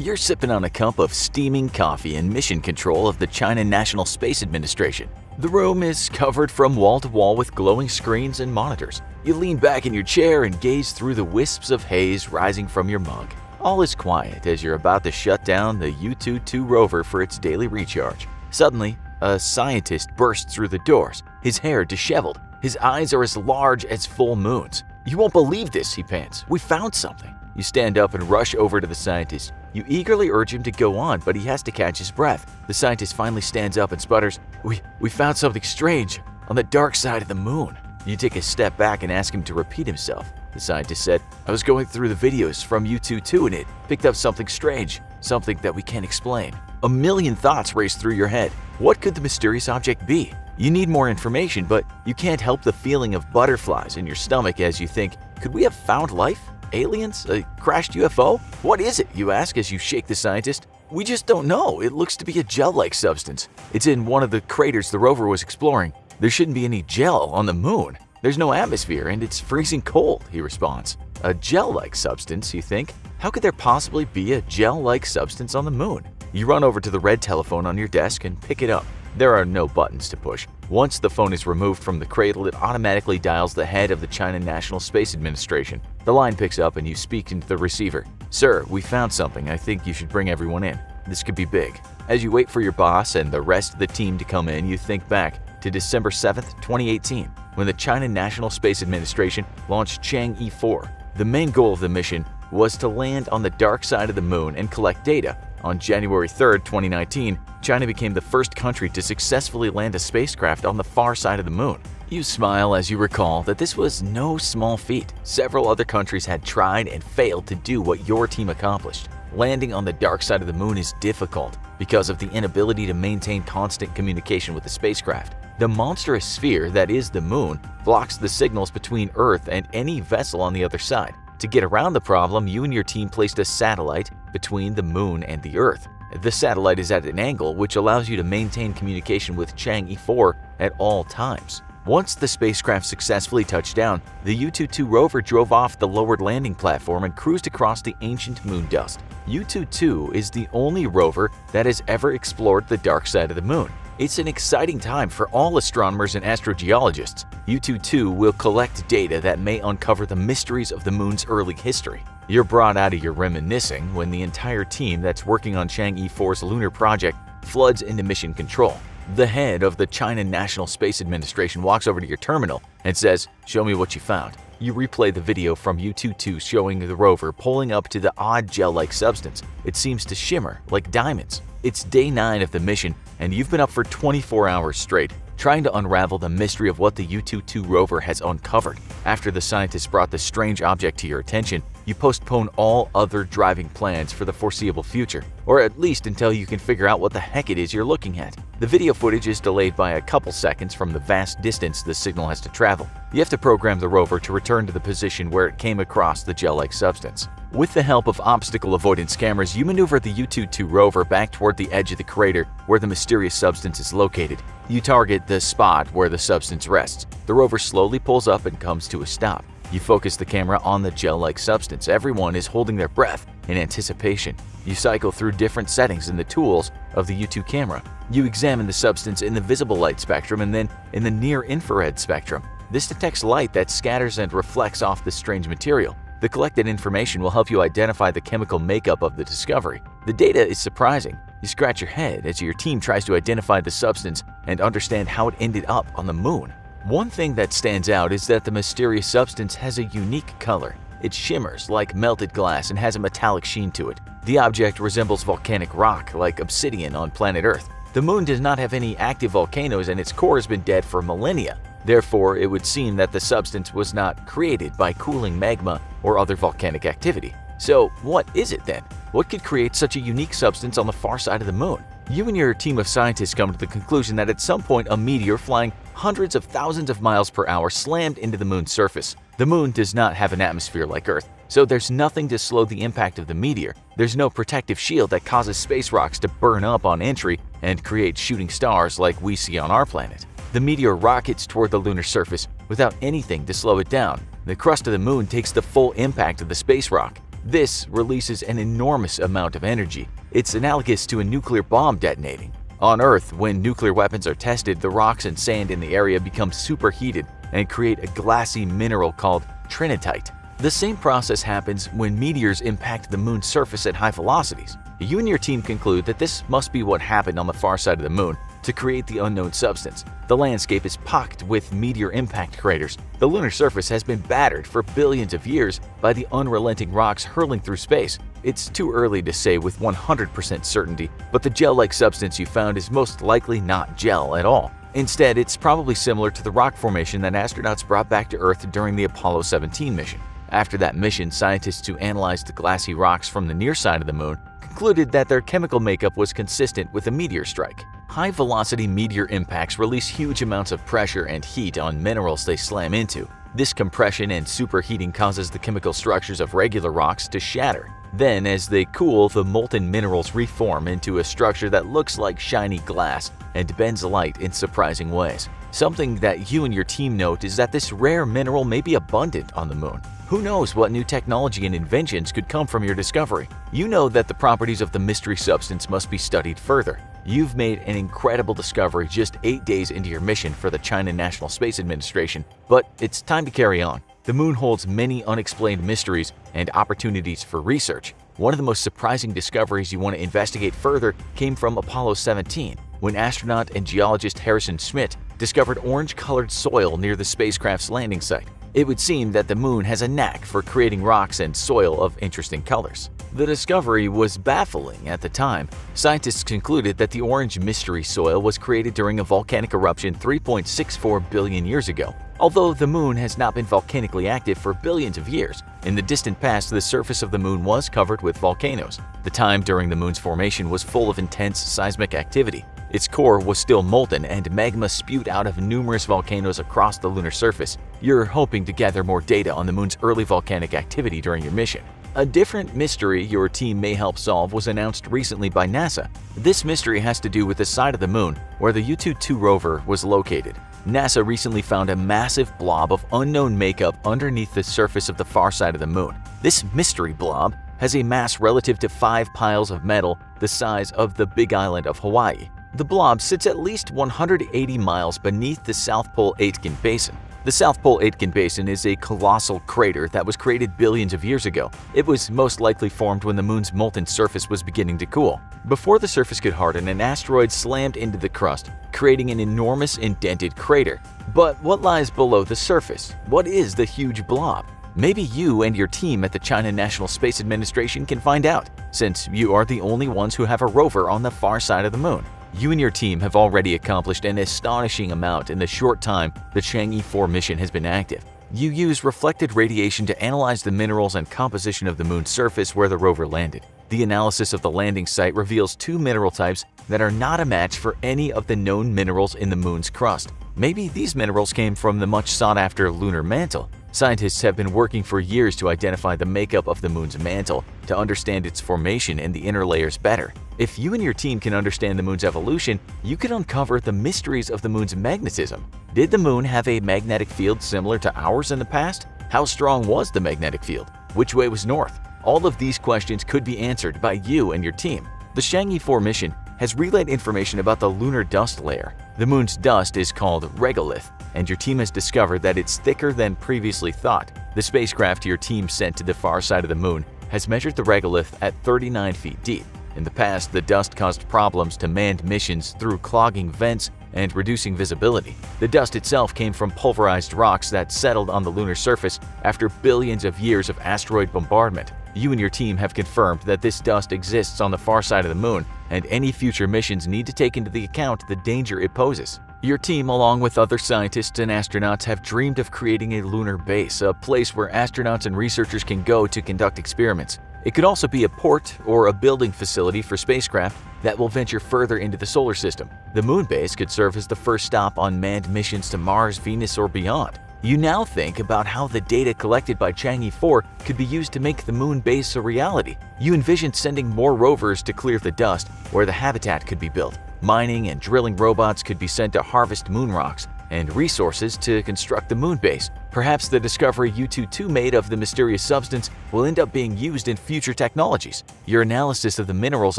You're sipping on a cup of steaming coffee in mission control of the China National Space Administration. The room is covered from wall to wall with glowing screens and monitors. You lean back in your chair and gaze through the wisps of haze rising from your mug. All is quiet as you're about to shut down the Yutu-2 rover for its daily recharge. Suddenly, a scientist bursts through the doors, his hair disheveled. His eyes are as large as full moons. "You won't believe this," he pants. "We found something." You stand up and rush over to the scientist. You eagerly urge him to go on, but he has to catch his breath. The scientist finally stands up and sputters, We found something strange on the dark side of the moon." You take a step back and ask him to repeat himself. The scientist said, "I was going through the videos from Yutu-2 and it picked up something strange, something that we can't explain." A million thoughts race through your head. What could the mysterious object be? You need more information, but you can't help the feeling of butterflies in your stomach as you think, could we have found life? Aliens? A crashed UFO? What is it, you ask as you shake the scientist. "We just don't know. It looks to be a gel-like substance. It's in one of the craters the rover was exploring. There shouldn't be any gel on the moon. There's no atmosphere and it's freezing cold," he responds. A gel-like substance, you think? How could there possibly be a gel-like substance on the moon? You run over to the red telephone on your desk and pick it up. There are no buttons to push. Once the phone is removed from the cradle, it automatically dials the head of the China National Space Administration. The line picks up and you speak into the receiver. "Sir, we found something. I think you should bring everyone in. This could be big." As you wait for your boss and the rest of the team to come in, you think back to December 7th, 2018, when the China National Space Administration launched Chang'e 4. The main goal of the mission was to land on the dark side of the moon and collect data. On January 3rd, 2019, China became the first country to successfully land a spacecraft on the far side of the moon. You smile as you recall that this was no small feat. Several other countries had tried and failed to do what your team accomplished. Landing on the dark side of the moon is difficult because of the inability to maintain constant communication with the spacecraft. The monstrous sphere that is the moon blocks the signals between Earth and any vessel on the other side. To get around the problem, you and your team placed a satellite between the moon and the Earth. The satellite is at an angle which allows you to maintain communication with Chang'e 4 at all times. Once the spacecraft successfully touched down, the Yutu-2 rover drove off the lowered landing platform and cruised across the ancient moon dust. Yutu-2 is the only rover that has ever explored the dark side of the moon. It's an exciting time for all astronomers and astrogeologists. Yutu-2 will collect data that may uncover the mysteries of the moon's early history. You're brought out of your reminiscing when the entire team that's working on Chang'e 4's lunar project floods into mission control. The head of the China National Space Administration walks over to your terminal and says, "Show me what you found." You replay the video from Yutu-2 showing the rover pulling up to the odd gel-like substance. It seems to shimmer like diamonds. It's day 9 of the mission, and you've been up for 24 hours straight, trying to unravel the mystery of what the Yutu-2 rover has uncovered. After the scientists brought the strange object to your attention, you postpone all other driving plans for the foreseeable future, or at least until you can figure out what the heck it is you're looking at. The video footage is delayed by a couple seconds from the vast distance the signal has to travel. You have to program the rover to return to the position where it came across the gel-like substance. With the help of obstacle avoidance cameras, you maneuver the Yutu-2 rover back toward the edge of the crater where the mysterious substance is located. You target the spot where the substance rests. The rover slowly pulls up and comes to a stop. You focus the camera on the gel-like substance. Everyone is holding their breath in anticipation. You cycle through different settings in the tools of the U2 camera. You examine the substance in the visible light spectrum and then in the near-infrared spectrum. This detects light that scatters and reflects off the strange material. The collected information will help you identify the chemical makeup of the discovery. The data is surprising. You scratch your head as your team tries to identify the substance and understand how it ended up on the moon. One thing that stands out is that the mysterious substance has a unique color. It shimmers like melted glass and has a metallic sheen to it. The object resembles volcanic rock, like obsidian on planet Earth. The moon does not have any active volcanoes and its core has been dead for millennia. Therefore, it would seem that the substance was not created by cooling magma or other volcanic activity. So, what is it then? What could create such a unique substance on the far side of the moon? You and your team of scientists come to the conclusion that at some point a meteor flying hundreds of thousands of miles per hour slammed into the moon's surface. The moon does not have an atmosphere like Earth, so there's nothing to slow the impact of the meteor. There's no protective shield that causes space rocks to burn up on entry and create shooting stars like we see on our planet. The meteor rockets toward the lunar surface without anything to slow it down. The crust of the moon takes the full impact of the space rock. This releases an enormous amount of energy. It's analogous to a nuclear bomb detonating. On Earth, when nuclear weapons are tested, the rocks and sand in the area become superheated and create a glassy mineral called trinitite. The same process happens when meteors impact the moon's surface at high velocities. You and your team conclude that this must be what happened on the far side of the moon to create the unknown substance. The landscape is pocked with meteor impact craters. The lunar surface has been battered for billions of years by the unrelenting rocks hurling through space. It's too early to say with 100% certainty, but the gel-like substance you found is most likely not gel at all. Instead, it's probably similar to the rock formation that astronauts brought back to Earth during the Apollo 17 mission. After that mission, scientists who analyzed the glassy rocks from the near side of the moon concluded that their chemical makeup was consistent with a meteor strike. High-velocity meteor impacts release huge amounts of pressure and heat on minerals they slam into. This compression and superheating causes the chemical structures of regular rocks to shatter. Then, as they cool, the molten minerals reform into a structure that looks like shiny glass and bends light in surprising ways. Something that you and your team note is that this rare mineral may be abundant on the moon. Who knows what new technology and inventions could come from your discovery? You know that the properties of the mystery substance must be studied further. You've made an incredible discovery just 8 days into your mission for the China National Space Administration, but it's time to carry on. The moon holds many unexplained mysteries and opportunities for research. One of the most surprising discoveries you want to investigate further came from Apollo 17, when astronaut and geologist Harrison Schmitt discovered orange-colored soil near the spacecraft's landing site. It would seem that the moon has a knack for creating rocks and soil of interesting colors. The discovery was baffling at the time. Scientists concluded that the orange mystery soil was created during a volcanic eruption 3.64 billion years ago. Although the moon has not been volcanically active for billions of years, in the distant past the surface of the moon was covered with volcanoes. The time during the moon's formation was full of intense seismic activity. Its core was still molten and magma spewed out of numerous volcanoes across the lunar surface. You're hoping to gather more data on the moon's early volcanic activity during your mission. A different mystery your team may help solve was announced recently by NASA. This mystery has to do with the side of the moon where the Yutu-2 rover was located. NASA recently found a massive blob of unknown makeup underneath the surface of the far side of the moon. This mystery blob has a mass relative to 5 piles of metal the size of the Big Island of Hawaii. The blob sits at least 180 miles beneath the South Pole Aitken Basin. The South Pole Aitken Basin is a colossal crater that was created billions of years ago. It was most likely formed when the moon's molten surface was beginning to cool. Before the surface could harden, an asteroid slammed into the crust, creating an enormous indented crater. But what lies below the surface? What is the huge blob? Maybe you and your team at the China National Space Administration can find out, since you are the only ones who have a rover on the far side of the moon. You and your team have already accomplished an astonishing amount in the short time the Chang'e 4 mission has been active. You use reflected radiation to analyze the minerals and composition of the moon's surface where the rover landed. The analysis of the landing site reveals 2 mineral types that are not a match for any of the known minerals in the moon's crust. Maybe these minerals came from the much sought-after lunar mantle. Scientists have been working for years to identify the makeup of the moon's mantle to understand its formation and the inner layers better. If you and your team can understand the moon's evolution, you can uncover the mysteries of the moon's magnetism. Did the moon have a magnetic field similar to ours in the past? How strong was the magnetic field? Which way was north? All of these questions could be answered by you and your team. The Chang'e 4 mission has relayed information about the lunar dust layer. The moon's dust is called regolith, and your team has discovered that it's thicker than previously thought. The spacecraft your team sent to the far side of the moon has measured the regolith at 39 feet deep. In the past, the dust caused problems to manned missions through clogging vents and reducing visibility. The dust itself came from pulverized rocks that settled on the lunar surface after billions of years of asteroid bombardment. You and your team have confirmed that this dust exists on the far side of the moon, and any future missions need to take into account the danger it poses. Your team, along with other scientists and astronauts, have dreamed of creating a lunar base, a place where astronauts and researchers can go to conduct experiments. It could also be a port or a building facility for spacecraft that will venture further into the solar system. The moon base could serve as the first stop on manned missions to Mars, Venus, or beyond. You now think about how the data collected by Chang'e 4 could be used to make the moon base a reality. You envision sending more rovers to clear the dust where the habitat could be built. Mining and drilling robots could be sent to harvest moon rocks. and resources to construct the moon base. Perhaps the discovery U-22 made of the mysterious substance will end up being used in future technologies. Your analysis of the minerals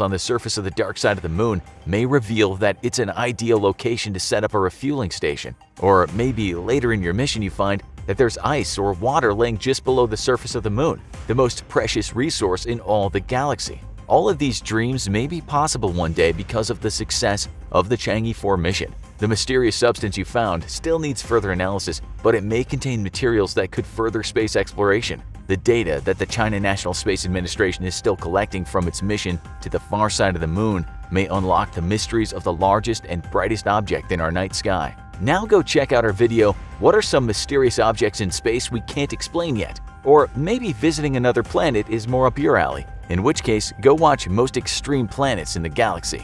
on the surface of the dark side of the moon may reveal that it's an ideal location to set up a refueling station. Or maybe later in your mission you find that there's ice or water laying just below the surface of the moon, the most precious resource in all the galaxy. All of these dreams may be possible one day because of the success of the Chang'e 4 mission. The mysterious substance you found still needs further analysis, but it may contain materials that could further space exploration. The data that the China National Space Administration is still collecting from its mission to the far side of the moon may unlock the mysteries of the largest and brightest object in our night sky. Now go check out our video, What are some mysterious objects in space we can't explain yet? Or maybe visiting another planet is more up your alley, in which case go watch Most Extreme Planets in the Galaxy.